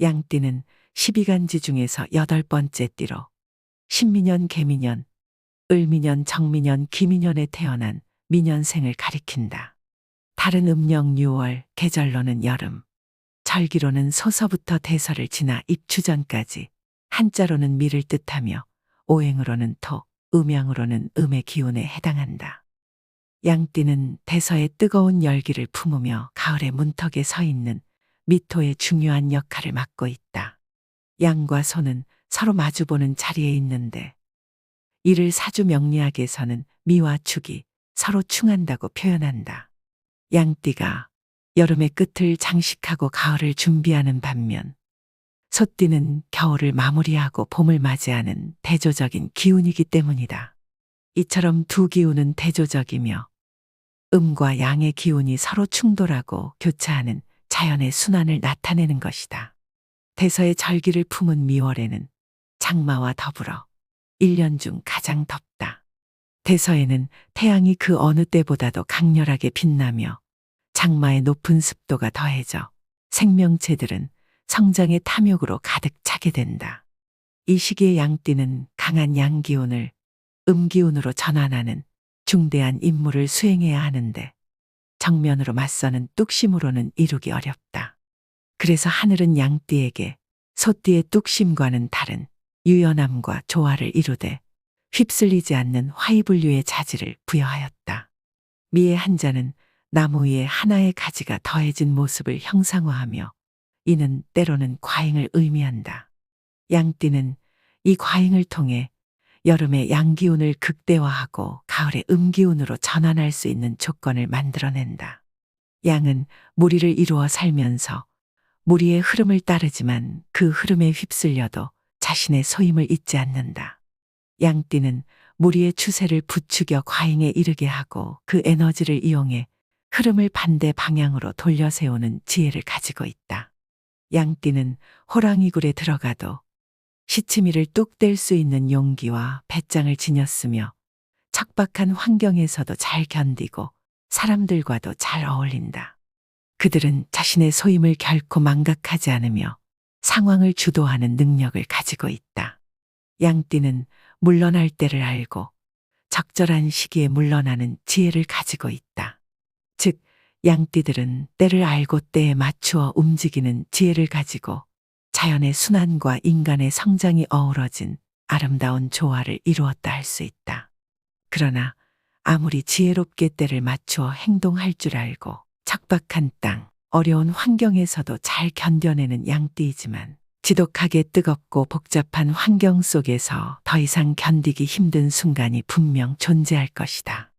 양띠는 12간지 중에서 8번째 띠로 신민년, 개민년, 을미년, 정미년, 기민년에 태어난 민년생을 가리킨다. 달은 음력 6월, 계절로는 여름, 절기로는 소서부터 대서를 지나 입추전까지, 한자로는 미를 뜻하며 오행으로는 토, 음양으로는 음의 기운에 해당한다. 양띠는 대서의 뜨거운 열기를 품으며 가을의 문턱에 서 있는 미토의 중요한 역할을 맡고 있다. 양과 소는 서로 마주보는 자리에 있는데 이를 사주 명리학에서는 미와 축이 서로 충한다고 표현한다. 양띠가 여름의 끝을 장식하고 가을을 준비하는 반면 소띠는 겨울을 마무리하고 봄을 맞이하는 대조적인 기운이기 때문이다. 이처럼 두 기운은 대조적이며 음과 양의 기운이 서로 충돌하고 교차하는 자연의 순환을 나타내는 것이다. 대서의 절기를 품은 미월에는 장마와 더불어 1년 중 가장 덥다. 대서에는 태양이 그 어느 때보다도 강렬하게 빛나며 장마의 높은 습도가 더해져 생명체들은 성장의 탐욕으로 가득 차게 된다. 이 시기의 양띠는 강한 양기운을 음기운으로 전환하는 중대한 임무를 수행해야 하는데 정면으로 맞서는 뚝심으로는 이루기 어렵다. 그래서 하늘은 양띠에게 소띠의 뚝심과는 다른 유연함과 조화를 이루되 휩쓸리지 않는 화이불류의 자질을 부여하였다. 미의 한자는 나무 위에 하나의 가지가 더해진 모습을 형상화하며 이는 때로는 과잉을 의미한다. 양띠는 이 과잉을 통해 여름의 양기운을 극대화하고 가을의 음기운으로 전환할 수 있는 조건을 만들어낸다. 양은 무리를 이루어 살면서 무리의 흐름을 따르지만 그 흐름에 휩쓸려도 자신의 소임을 잊지 않는다. 양띠는 무리의 추세를 부추겨 과잉에 이르게 하고 그 에너지를 이용해 흐름을 반대 방향으로 돌려 세우는 지혜를 가지고 있다. 양띠는 호랑이 굴에 들어가도 시치미를 뚝 뗄 수 있는 용기와 배짱을 지녔으며 척박한 환경에서도 잘 견디고 사람들과도 잘 어울린다. 그들은 자신의 소임을 결코 망각하지 않으며 상황을 주도하는 능력을 가지고 있다. 양띠는 물러날 때를 알고 적절한 시기에 물러나는 지혜를 가지고 있다. 즉, 양띠들은 때를 알고 때에 맞추어 움직이는 지혜를 가지고 자연의 순환과 인간의 성장이 어우러진 아름다운 조화를 이루었다 할 수 있다. 그러나 아무리 지혜롭게 때를 맞추어 행동할 줄 알고 척박한 땅, 어려운 환경에서도 잘 견뎌내는 양띠이지만 지독하게 뜨겁고 복잡한 환경 속에서 더 이상 견디기 힘든 순간이 분명 존재할 것이다.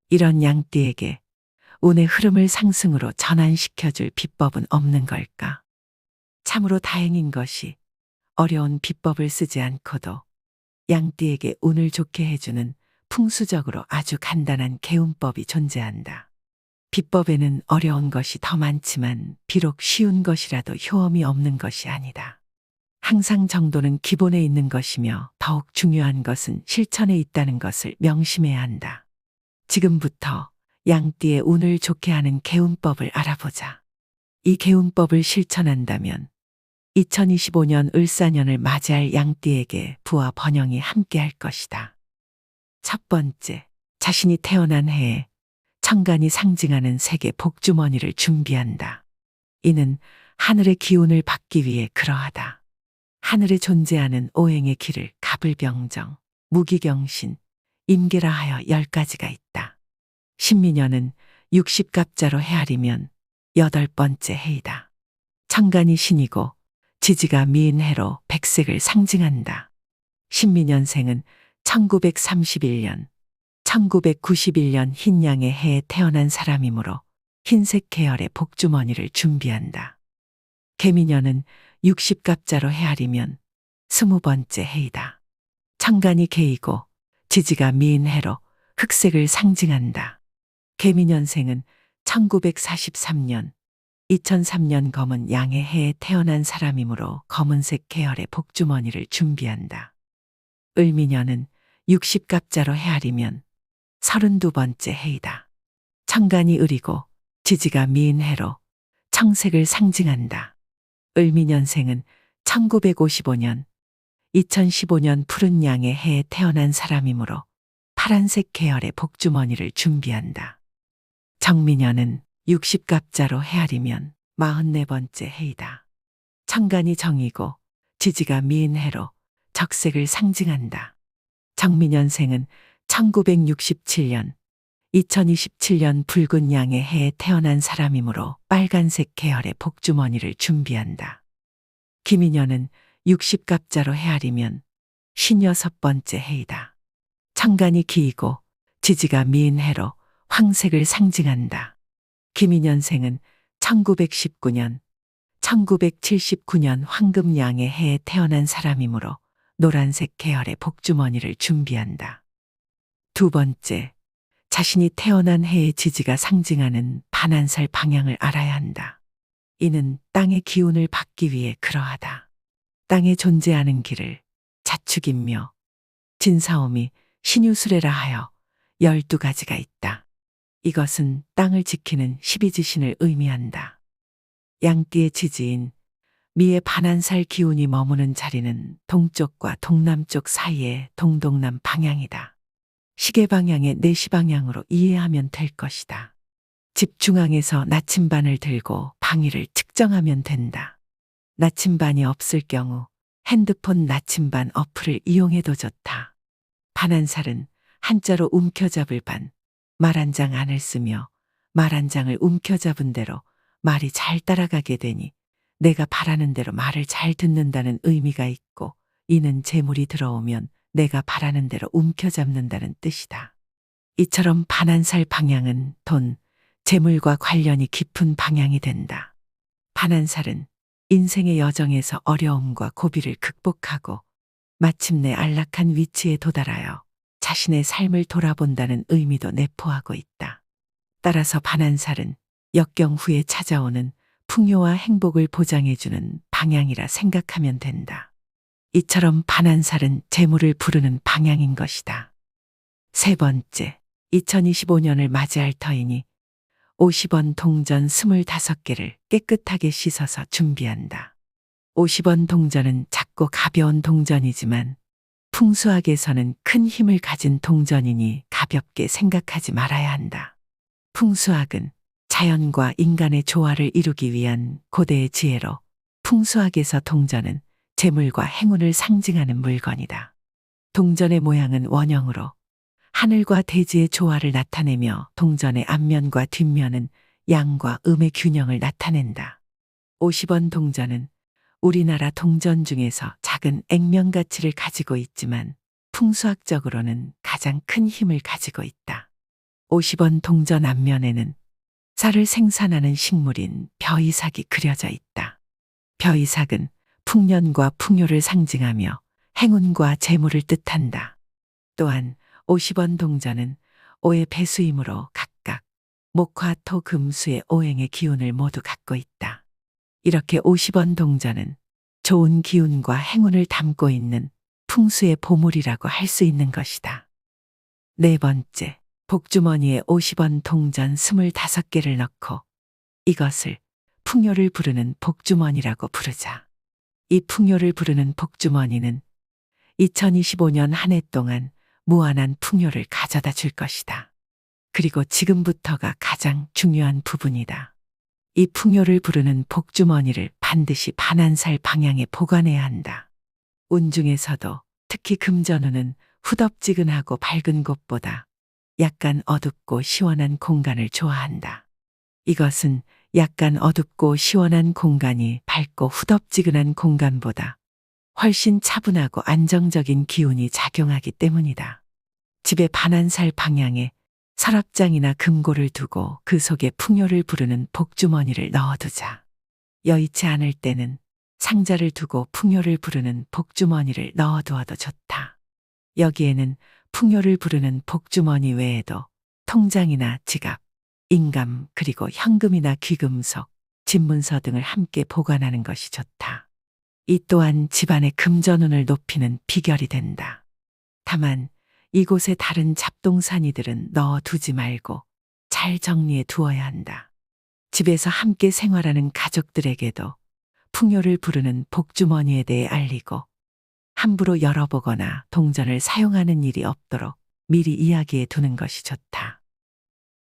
이런 양띠에게 운의 흐름을 상승으로 전환시켜줄 비법은 없는 걸까? 참으로 다행인 것이 어려운 비법을 쓰지 않고도 양띠에게 운을 좋게 해주는 풍수적으로 아주 간단한 개운법이 존재한다. 비법에는 어려운 것이 더 많지만 비록 쉬운 것이라도 효험이 없는 것이 아니다. 항상 정도는 기본에 있는 것이며 더욱 중요한 것은 실천에 있다는 것을 명심해야 한다. 지금부터 양띠의 운을 좋게 하는 개운법을 알아보자. 이 개운법을 실천한다면 2025년 을사년을 맞이할 양띠에게 부와 번영이 함께할 것이다. 첫 번째, 자신이 태어난 해에 천간이 상징하는 세계 복주머니를 준비한다. 이는 하늘의 기운을 받기 위해 그러하다. 하늘에 존재하는 오행의 길을 갑을병정, 무기경신, 임계라 하여 10가지가 있다. 신민년은 60갑자로 헤아리면 8번째 해이다. 천간이 신이고 지지가 미인 해로 백색을 상징한다. 신민년생은 1931년, 1991년 흰양의 해에 태어난 사람이므로 흰색 계열의 복주머니를 준비한다. 개미년은 60갑자로 헤아리면 20번째 해이다. 천간이 개이고 지지가 미인 해로 흑색을 상징한다. 개미년생은 1943년, 2003년 검은 양의 해에 태어난 사람이므로 검은색 계열의 복주머니를 준비한다. 을미년은 60갑자로 헤아리면 32번째 해이다. 천간이 을이고 지지가 미인 해로 청색을 상징한다. 을미년생은 1955년, 2015년 푸른 양의 해에 태어난 사람이므로 파란색 계열의 복주머니를 준비한다. 정미년은 60갑자로 헤아리면 44번째 해이다. 천간이 정이고 지지가 미인해로 적색을 상징한다. 정미년생은 1967년, 2027년 붉은 양의 해에 태어난 사람이므로 빨간색 계열의 복주머니를 준비한다. 기민년은 60갑자로 헤아리면 56번째 해이다. 천간이 기이고 지지가 미인 해로 황색을 상징한다. 기민년생은 1919년, 1979년 황금양의 해에 태어난 사람이므로 노란색 계열의 복주머니를 준비한다. 두 번째, 자신이 태어난 해의 지지가 상징하는 반한살 방향을 알아야 한다. 이는 땅의 기운을 받기 위해 그러하다. 땅에 존재하는 길을 자축인묘, 진사오미, 신유수레라 하여 12가지가 있다. 이것은 땅을 지키는 12지신을 의미한다. 양띠의 지지인 미의 반한살 기운이 머무는 자리는 동쪽과 동남쪽 사이의 동동남 방향이다. 시계 방향의 4시 방향으로 이해하면 될 것이다. 집 중앙에서 나침반을 들고 방위를 측정하면 된다. 나침반이 없을 경우 핸드폰 나침반 어플을 이용해도 좋다. 반한살은 한자로 움켜잡을 반, 말 한 장 안을 쓰며 말 한 장을 움켜잡은 대로 말이 잘 따라가게 되니 내가 바라는 대로 말을 잘 듣는다는 의미가 있고, 이는 재물이 들어오면 내가 바라는 대로 움켜잡는다는 뜻이다. 이처럼 반한살 방향은 돈, 재물과 관련이 깊은 방향이 된다. 반한살은 인생의 여정에서 어려움과 고비를 극복하고 마침내 안락한 위치에 도달하여 자신의 삶을 돌아본다는 의미도 내포하고 있다. 따라서 반한살은 역경 후에 찾아오는 풍요와 행복을 보장해주는 방향이라 생각하면 된다. 이처럼 반한살은 재물을 부르는 방향인 것이다. 세 번째, 2025년을 맞이할 터이니 50원 동전 25개를 깨끗하게 씻어서 준비한다. 50원 동전은 작고 가벼운 동전이지만 풍수학에서는 큰 힘을 가진 동전이니 가볍게 생각하지 말아야 한다. 풍수학은 자연과 인간의 조화를 이루기 위한 고대의 지혜로 풍수학에서 동전은 재물과 행운을 상징하는 물건이다. 동전의 모양은 원형으로 하늘과 대지의 조화를 나타내며 동전의 앞면과 뒷면은 양과 음의 균형을 나타낸다. 50원 동전은 우리나라 동전 중에서 작은 액면 가치를 가지고 있지만 풍수학적으로는 가장 큰 힘을 가지고 있다. 50원 동전 앞면에는 쌀을 생산하는 식물인 벼이삭이 그려져 있다. 벼이삭은 풍년과 풍요를 상징하며 행운과 재물을 뜻한다. 또한 50원 동전은 오의 배수이므로 각각 목화, 토, 금, 수의 오행의 기운을 모두 갖고 있다. 이렇게 50원 동전은 좋은 기운과 행운을 담고 있는 풍수의 보물이라고 할 수 있는 것이다. 네 번째, 복주머니에 50원 동전 25개를 넣고 이것을 풍요를 부르는 복주머니라고 부르자. 이 풍요를 부르는 복주머니는 2025년 한 해 동안 무한한 풍요를 가져다 줄 것이다. 그리고 지금부터가 가장 중요한 부분이다. 이 풍요를 부르는 복주머니를 반드시 반한살 방향에 보관해야 한다. 운 중에서도 특히 금전운은 후덥지근하고 밝은 곳보다 약간 어둡고 시원한 공간을 좋아한다. 이것은 약간 어둡고 시원한 공간이 밝고 후덥지근한 공간보다 훨씬 차분하고 안정적인 기운이 작용하기 때문이다. 집의 반한살 방향에 서랍장이나 금고를 두고 그 속에 풍요를 부르는 복주머니를 넣어두자. 여의치 않을 때는 상자를 두고 풍요를 부르는 복주머니를 넣어두어도 좋다. 여기에는 풍요를 부르는 복주머니 외에도 통장이나 지갑, 인감, 그리고 현금이나 귀금속, 집문서 등을 함께 보관하는 것이 좋다. 이 또한 집안의 금전운을 높이는 비결이 된다. 다만 이곳에 다른 잡동사니들은 넣어두지 말고 잘 정리해 두어야 한다. 집에서 함께 생활하는 가족들에게도 풍요를 부르는 복주머니에 대해 알리고 함부로 열어보거나 동전을 사용하는 일이 없도록 미리 이야기해 두는 것이 좋다.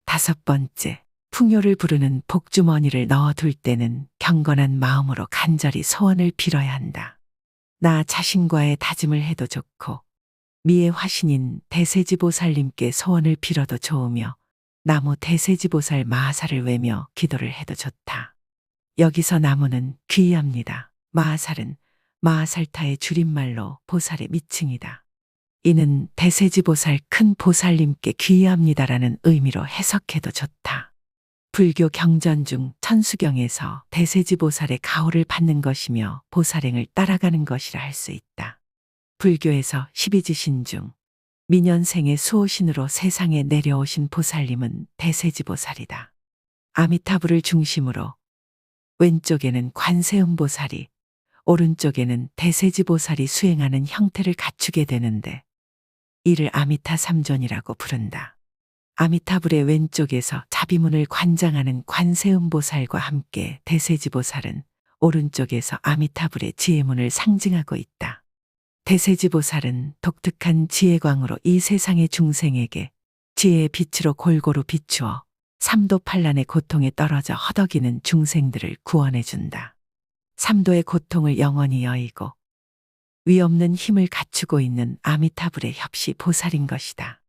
5번째, 풍요를 부르는 복주머니를 넣어둘 때는 경건한 마음으로 간절히 소원을 빌어야 한다. 나 자신과의 다짐을 해도 좋고 미의 화신인 대세지보살님께 소원을 빌어도 좋으며 나무 대세지보살 마하살을 외며 기도를 해도 좋다. 여기서 나무는 귀합니다. 마하살은 마하살타의 줄임말로 보살의 미칭이다. 이는 대세지보살 큰 보살님께 귀의합니다라는 의미로 해석해도 좋다. 불교 경전 중 천수경에서 대세지보살의 가호를 받는 것이며 보살행을 따라가는 것이라 할 수 있다. 불교에서 12지신 중 민현생의 수호신으로 세상에 내려오신 보살님은 대세지보살이다. 아미타불을 중심으로 왼쪽에는 관세음보살이, 오른쪽에는 대세지보살이 수행하는 형태를 갖추게 되는데 이를 아미타삼존이라고 부른다. 아미타불의 왼쪽에서 자비문을 관장하는 관세음보살과 함께 대세지보살은 오른쪽에서 아미타불의 지혜문을 상징하고 있다. 대세지보살은 독특한 지혜광으로 이 세상의 중생에게 지혜의 빛으로 골고루 비추어 삼도팔란의 고통에 떨어져 허덕이는 중생들을 구원해준다. 삼도의 고통을 영원히 여의고 위없는 힘을 갖추고 있는 아미타불의 협시 보살인 것이다.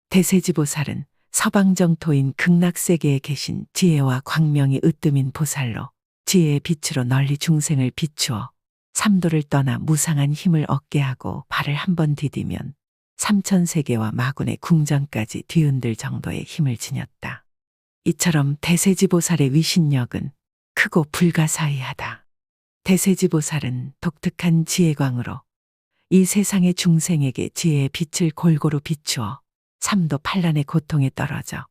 대세지보살은 서방정토인 극락세계에 계신 지혜와 광명이 으뜸인 보살로 지혜의 빛으로 널리 중생을 비추어 삼도를 떠나 무상한 힘을 얻게 하고 발을 한번 디디면 삼천세계와 마군의 궁전까지 뒤흔들 정도의 힘을 지녔다. 이처럼 대세지보살의 위신력은 크고 불가사의하다. 대세지보살은 독특한 지혜광으로 이 세상의 중생에게 지혜의 빛을 골고루 비추어 삼도 팔란의 고통에 떨어져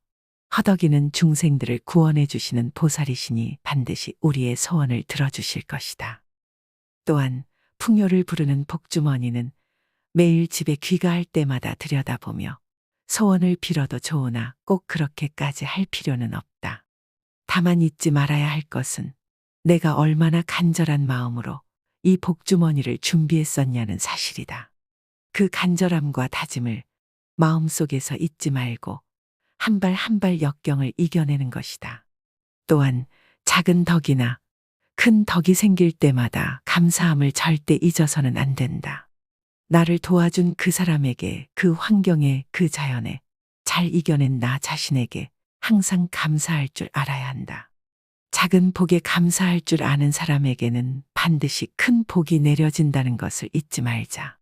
허덕이는 중생들을 구원해 주시는 보살이시니 반드시 우리의 소원을 들어주실 것이다. 또한 풍요를 부르는 복주머니는 매일 집에 귀가할 때마다 들여다보며 소원을 빌어도 좋으나 꼭 그렇게까지 할 필요는 없다. 다만 잊지 말아야 할 것은 내가 얼마나 간절한 마음으로 이 복주머니를 준비했었냐는 사실이다. 그 간절함과 다짐을 마음속에서 잊지 말고 한 발 한 발 역경을 이겨내는 것이다. 또한 작은 덕이나 큰 덕이 생길 때마다 감사함을 절대 잊어서는 안 된다. 나를 도와준 그 사람에게, 그 환경에, 그 자연에 잘 이겨낸 나 자신에게 항상 감사할 줄 알아야 한다. 작은 복에 감사할 줄 아는 사람에게는 반드시 큰 복이 내려진다는 것을 잊지 말자.